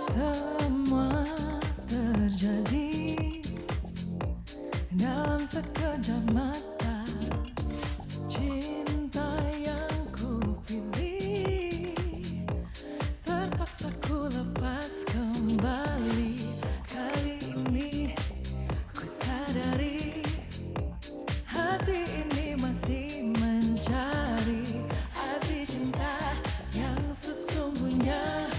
Semua terjadi dalam sekejap mata. Cinta yang ku pilih terpaksa ku lepas kembali. Kali ini ku sadari hati ini masih mencari arti cinta yang sesungguhnya.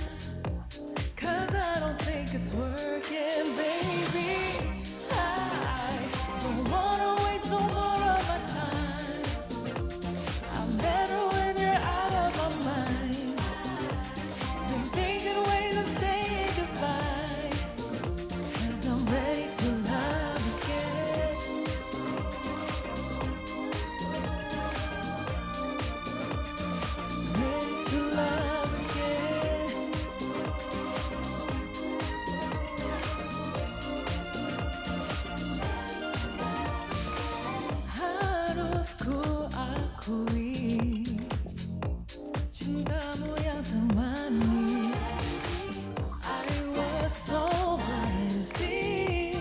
Cause I don't think it's working, baby. I don't wanna waste no more of my time. I'm better when you're out of my mind. Been thinking ways of saying goodbye. Cause I'm ready to love again. Ready to love again. Harus ku akui cintamu yang temani. I was so blind to see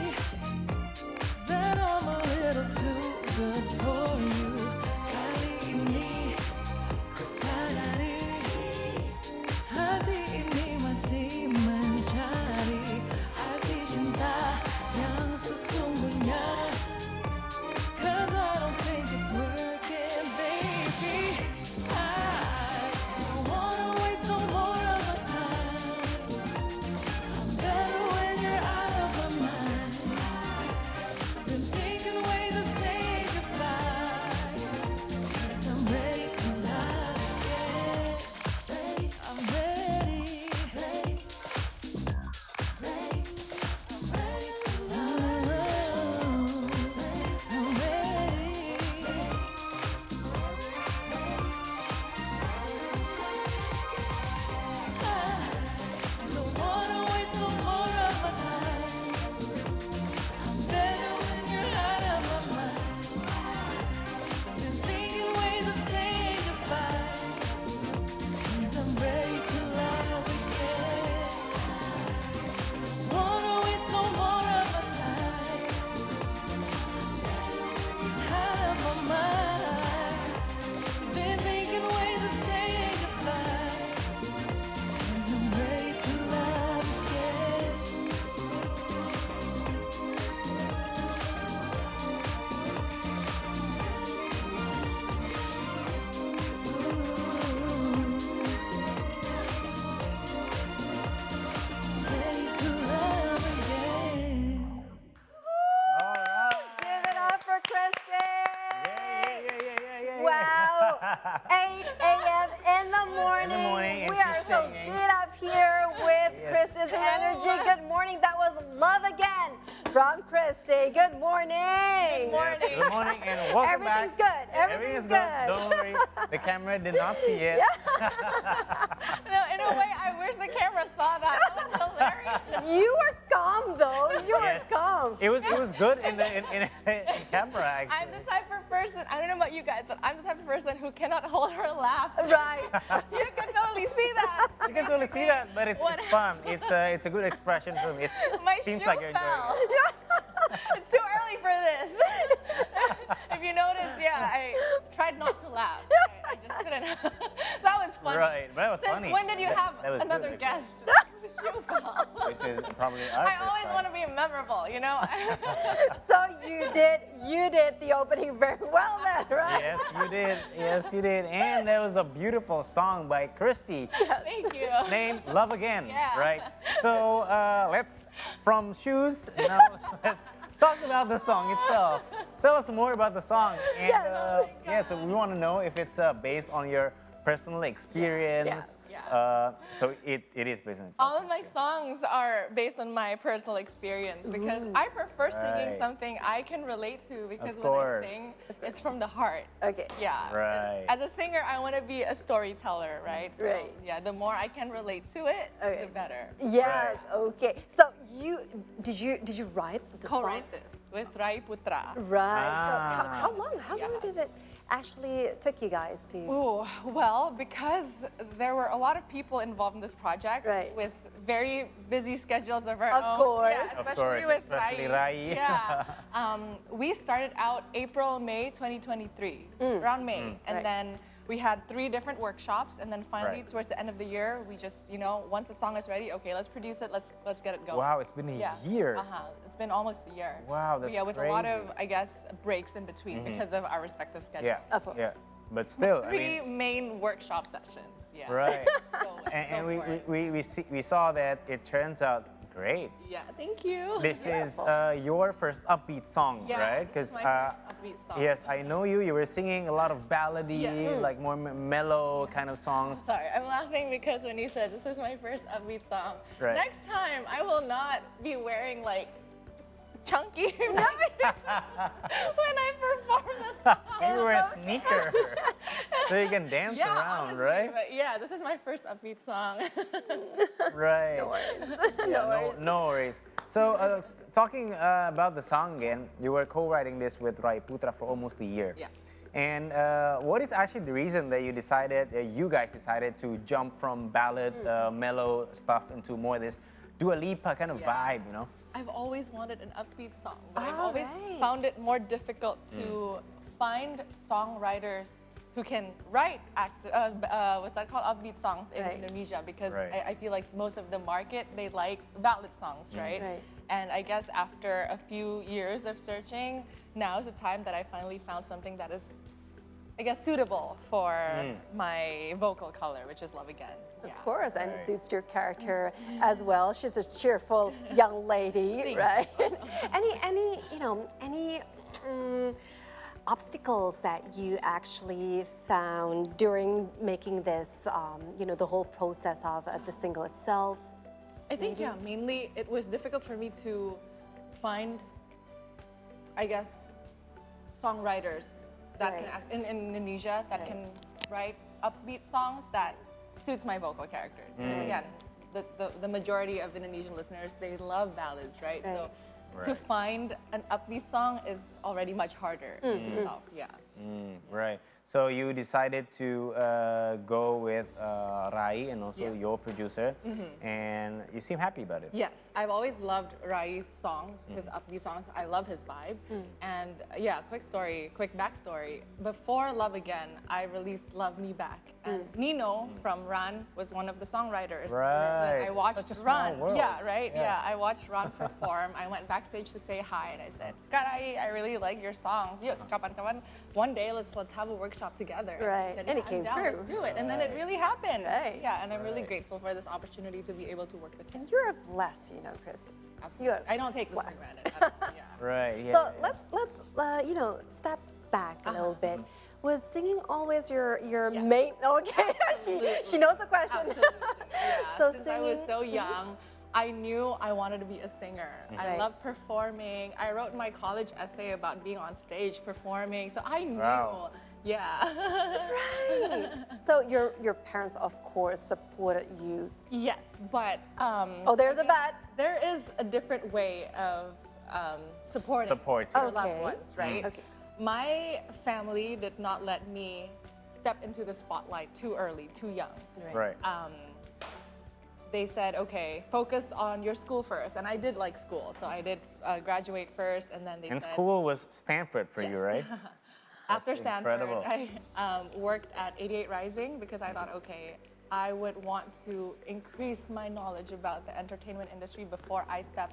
that I'm a little too good for you. Kali ini ku sadari hati ini masih mencari arti cinta yang sesungguhnya. Cause I don't think it's working, baby. I don't wanna waste no more of my time. I'm better when you're out of my mind. Been thinking ways of saying goodbye. Cause I'm ready to love again. I'm ready. I'm ready to love. I'm ready. I don't wanna waste no more of my time. I'm better when you're out of my mind. Been thinking ways of saying goodbye. Cause I'm ready to love again. Wanna waste no more of my time. Out of my mind. Been thinking ways of saying goodbye. Cause I'm ready to love again. Ready to love again. All right. Give it up for Christie. Yeah. Wow. 8 a.m. in the morning. and We she's are so singing. beat up here with Yes. Christie's energy. Good morning. That was Love Again from Christie. Good morning. Yes, good morning and welcome Everything's back. good. Everything's good. Don't worry, the camera did not see it. No, in a way, I wish the camera saw that. That was hilarious. You were calm though. You were Yes. calm. It was good in camera actually. I'm the type of person, I don't know about you guys, but I'm the type of person who cannot hold her laugh. Right. You can totally see that. You can totally see that, but it's fun. It's a good expression for me. It My seems shoe like you're fell. enjoying it. It's too early for this. If you notice, yeah, I tried not to laugh. I just couldn't. That was funny. Right, but that was Since funny. when did you have That was another good, guest whose shoe fell? This is probably our I first always time. want to be memorable, you know? So you did the opening very well then, right? Yes, you did. Yes, you did. And there was a beautiful song by Christie Thank you. named Love Again, Yeah. right? So let's, from shoes, now let's talk about the song itself. Tell us more about the song. And Yes. so we want to know if it's based on your personal experience. Yes. So it is based on All of my songs are based on my personal experience because I prefer singing Right. something I can relate to because Of when course. I sing, it's from the heart. Okay. Yeah. Right. As a singer, I want to be a storyteller, right? So, Right. yeah, the more I can relate to it, Okay. the better. Yes, okay. So did you write the song? Co-write this with Rai Putra. Right. So Ah. how long did it actually took you guys to? Ooh, well, because there were a lot of people involved in this project Right. with very busy schedules of our Of own. course. Yeah, Of especially course, with especially Rai. Rai. Yeah. We started out April, May 2023, around May. And Right. then we had 3 different workshops. And then finally, Right. towards the end of the year, we just, once the song is ready, okay, let's produce it, let's get it going. Wow, it's been a Yeah. year. It's been almost a year. Wow, that's Yeah, with a lot of, crazy. I guess, breaks in between because of our respective schedules. Yeah. Of course. Yeah. But still, I 3 mean, main workshop sessions. Yeah. right. Go- and go for it. we saw that it turns out great. Yeah, thank you. This is your first upbeat song, Yeah, right? this is my first upbeat song. yes, I know you. You were singing a lot of ballady, Yeah. like more mellow kind of songs. Sorry, I'm laughing because when you said this is my first upbeat song, Right. next time I will not be wearing like chunky matches when I perform the song. You were a sneaker, so you can dance Yeah, around, honestly, right? But yeah, this is my first upbeat song. Right. No worries. Yeah, no worries. So, talking about the song again, you were co-writing this with Rai Putra for almost a year. Yeah. And what is actually the reason that you guys decided to jump from ballad, mellow stuff into more this Dua Lipa kind of Yeah. vibe, you know? I've always wanted an upbeat song, but I've Ah, always right. found it more difficult to find songwriters who can write what's that called, upbeat songs in Right. Indonesia, because Right. I feel like most of the market, they like ballad songs, right? Right. And I guess after a few years of searching, now is the time that I finally found something that is, I guess, suitable for my vocal color, which is Love Again. Of course, and it Right. suits your character as well. She's a cheerful young lady, Thank right? any obstacles that you actually found during making this, the whole process of the single itself? I think, yeah, mainly it was difficult for me to find, I guess, songwriters that can Right. act in Indonesia that Right. can write upbeat songs that suits my vocal character. Because again, the majority of Indonesian listeners, they love ballads, right? So to Right. find an upbeat song is already much harder in itself, yeah. Right. So you decided to go with Rai and also Yeah. your producer, and you seem happy about it. Yes, I've always loved Rai's songs, his upbeat songs. I love his vibe. And yeah, quick backstory. Before Love Again, I released Love Me Back. And Nino from Ran was one of the songwriters. So Right. I watched Such a small Ran. world. Yeah, right? Yeah. Yeah. I watched Ran perform. I went backstage to say hi and I said, Kak Rai, I really like your songs. Yuk, kapan-kapan, one day let's have a workshop together. Right. He said, And it "Yeah, I'm came down, true." Let's do it. And then it really happened. Right. Yeah, and I'm really Right. grateful for this opportunity to be able to work with him. And you're blessed, Christy. Absolutely. I don't take this for blessed. granted. I don't- yeah. Right. Yeah. So yeah. let's step back a little bit. Was singing always your Yeah. main? Okay, she knows the question. Absolutely. Yeah. So Since I was singing- so young, I knew I wanted to be a singer. I Right. love performing. I wrote my college essay about being on stage performing. So I knew. Wow. Yeah. Right. So your parents, of course, supported you. Yes, but Oh, there's a but. there is a different way of supporting Support. your Okay. loved ones, right? Okay. My family did not let me step into the spotlight too early, too young. Right. They said, okay, focus on your school first. And I did like school, so I did graduate first, and then they And said, school was Stanford for you, Yes. right? after That's Stanford, incredible. I worked at 88 Rising because I thought, okay, I would want to increase my knowledge about the entertainment industry before I step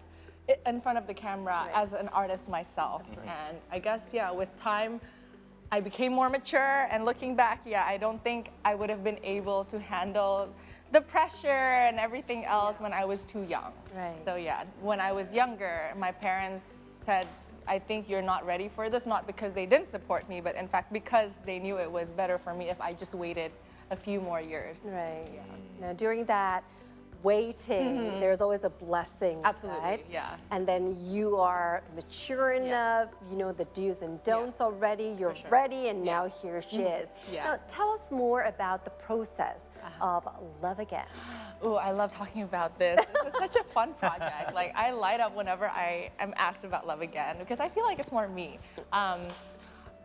in front of the camera as an artist myself. And I guess, yeah, with time, I became more mature, and looking back, yeah, I don't think I would have been able to handle the pressure and everything else when I was too young. Right. So yeah, when I was younger, my parents said, I think you're not ready for this, not because they didn't support me, but in fact because they knew it was better for me if I just waited a few more years. Right. Now, during that waiting, there's always a blessing. Absolutely, right? yeah. And then you are mature enough, you know the do's and don'ts already, you're sure. ready, and now here she is. Yeah. Now, tell us more about the process of Love Again. Ooh, I love talking about this. This is such a fun project. Like, I light up whenever I am asked about Love Again because I feel like it's more me.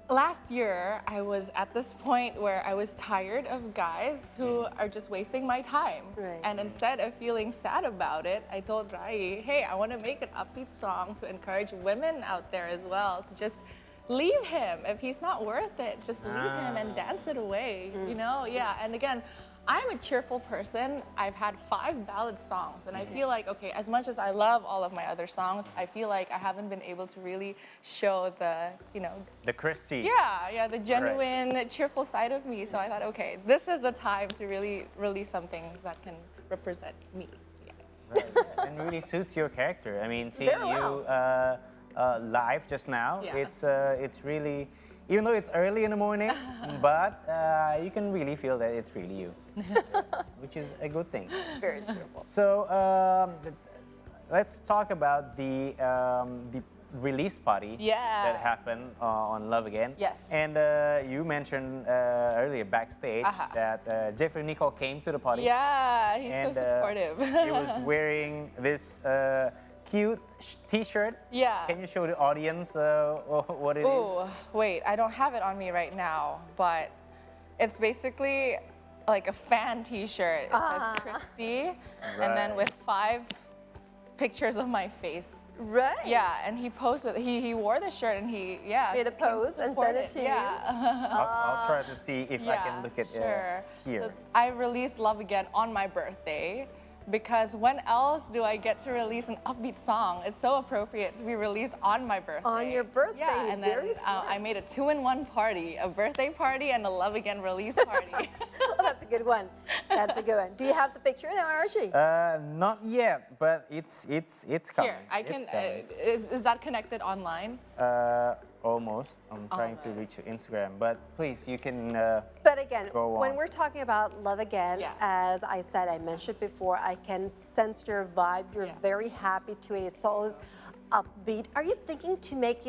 Last year, I was at this point where I was tired of guys who are just wasting my time. Right. And instead of feeling sad about it, I told Rai, hey, I want to make an upbeat song to encourage women out there as well to just leave him. If he's not worth it, just leave him and dance it away, you know? Yeah, and again, I'm a cheerful person. I've had 5 ballad songs, and I feel like, okay, as much as I love all of my other songs, I feel like I haven't been able to really show the, you know, The Christie. yeah, the genuine, cheerful side of me. So I thought, okay, this is the time to really release something that can represent me. Yeah. Right, and really suits your character. I mean, seeing Very you live just now, Yeah. it's really, even though it's early in the morning, but you can really feel that it's really you, which is a good thing. Very cheerful. So let's talk about the release party Yeah. that happened on Love Again. Yes. And you mentioned earlier backstage that Jeffrey Nicole came to the party. Yeah, he's And so supportive. he was wearing this cute T-shirt. Yeah. Can you show the audience what it is? Ooh, wait, I don't have it on me right now, but it's basically like a fan T-shirt. It says Christie, and then Right. with 5 pictures of my face. Right. Yeah, and he posed with he wore the shirt and he Made a came pose and support sent it to you? Yeah. I'll try to see if I can look at sure. here. So I released Love Again on my birthday because when else do I get to release an upbeat song? It's so appropriate to be released on my birthday. On your birthday, Yeah, and then very smart. I made a 2-in-1 party, a birthday party and a Love Again release party. Oh, that's a good one. That's a good one. Do you have the picture now, Archie? Not yet, but it's coming. Here, I can. It's coming. Is that connected online? Almost. I'm trying to reach your Instagram, but please, you can. But again, Go when on. we're talking about Love Again, Yeah. as I said, I mentioned before, I can sense your vibe. You're Yeah. very happy to it. It's always upbeat. Are you thinking to make,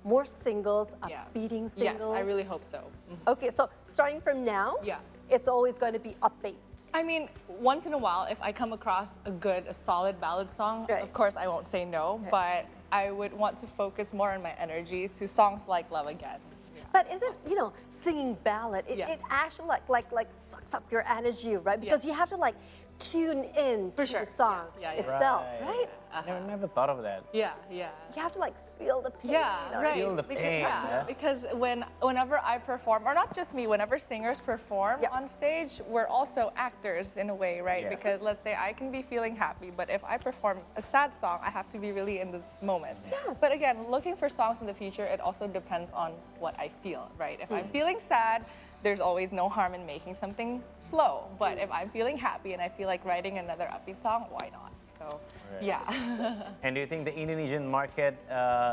more singles, Yeah. upbeating Yes, singles? I really hope so. Okay, so starting from now, Yeah. it's always going to be upbeat. I mean, once in a while, if I come across a solid ballad song, Right. of course I won't say no, but I would want to focus more on my energy to songs like Love Again. But isn't, singing ballad, Yeah. it actually like sucks up your energy, right? Because you have to tune in to sure. the song Yeah, yeah. itself, right? Never thought of that. Yeah, yeah. You have to feel the pain. Yeah, right. Feel the Because- pain, yeah. Because whenever I perform, or not just me, whenever singers perform Yeah. on stage, we're also actors in a way, right? Yes. Because let's say I can be feeling happy, but if I perform a sad song, I have to be really in the moment. Yes. But again, looking for songs in the future, it also depends on what I feel, right? If I'm feeling sad, there's always no harm in making something slow. But if I'm feeling happy and I feel like writing another upbeat song, why not? So, Right. yeah. And do you think the Indonesian market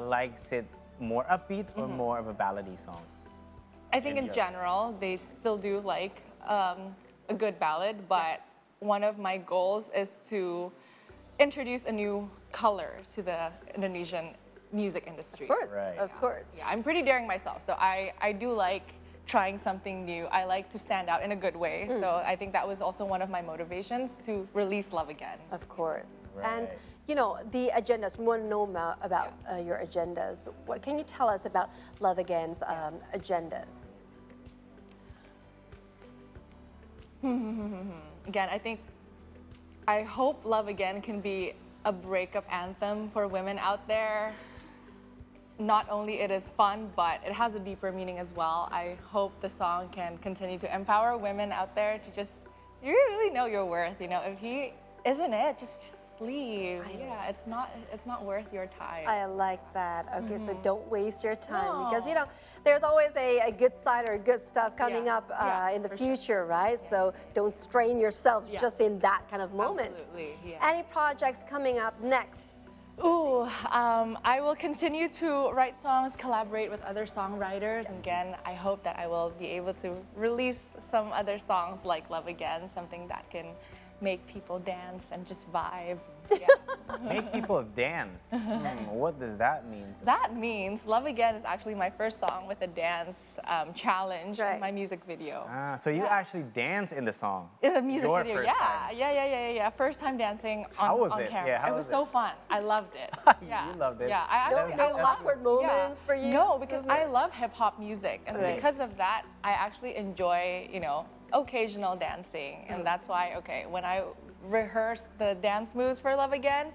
likes it more upbeat or more of a ballady songs? I think in Europe. general, they still do like a good ballad, but one of my goals is to introduce a new color to the Indonesian music industry. Of course, Right. of course. Yeah, I'm pretty daring myself, so I do like trying something new. I like to stand out in a good way, so I think that was also one of my motivations to release Love Again. Of course. And, Right. the agendas, we want to know about your agendas. What can you tell us about Love Again's agendas? Again, I hope Love Again can be a breakup anthem for women out there. Not only it is fun, but it has a deeper meaning as well. I hope the song can continue to empower women out there to you really know your worth. If he isn't it, just leave. Yeah, it's not worth your time. I like that. Okay, so don't waste your time No. because there's always a good side or good stuff coming Yeah. up Yeah, in the for sure. future, right? So don't strain yourself Yeah. just in that kind of moment. Absolutely, yeah. Any projects coming up next? Ooh, I will continue to write songs, collaborate with other songwriters. And again, I hope that I will be able to release some other songs like Love Again, something that can make people dance and just vibe. Yeah. Make people dance. What does that mean? That means Love Again is actually my first song with a dance challenge Right. in my music video. So you actually dance in the song. In the music Your video, first yeah, time. yeah. First time dancing on, How was on it? camera. Yeah, how it was was so it? fun. I loved it. You loved it. Yeah, I No, actually no I love awkward moments for you? No, because I love hip hop music, and Right. because of that, I actually enjoy, occasional dancing, and that's why, when I rehearsed the dance moves for Love Again,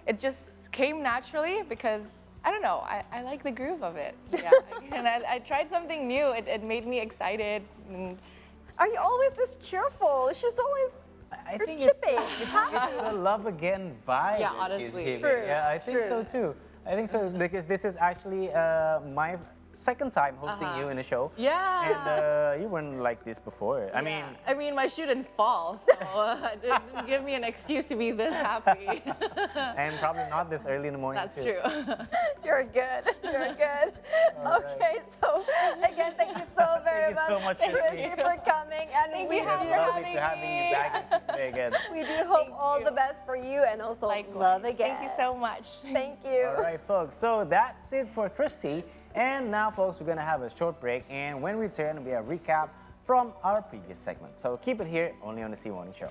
it just came naturally because I don't know, I like the groove of it. Yeah, and I tried something new. It made me excited. And Are you always this cheerful? She's always I you're think chippy, it's happy. the Love Again vibe. Yeah, that she's honestly. giving. True, Yeah, I think so true. too. I think so because this is actually my second time hosting you in a show. Yeah. And you weren't like this before. I mean, I mean, my shoe didn't fall, so it didn't give me an excuse to be this happy. and probably not this early in the morning. That's too. true. You're good. You're good. Okay, so again, thank you so very Thank you so much, Christie, Christie. for coming, and Thank we you It's for do lovely having to having you me. back in today again. we do hope Thank all you. the best for you, and also Likewise. Love Again. Thank you so much. Thank you. All right, folks. So that's it for Christie. And now, folks, we're going to have a short break. And when we return, we have a recap from our previous segment. So keep it here, only on the C Morning Show.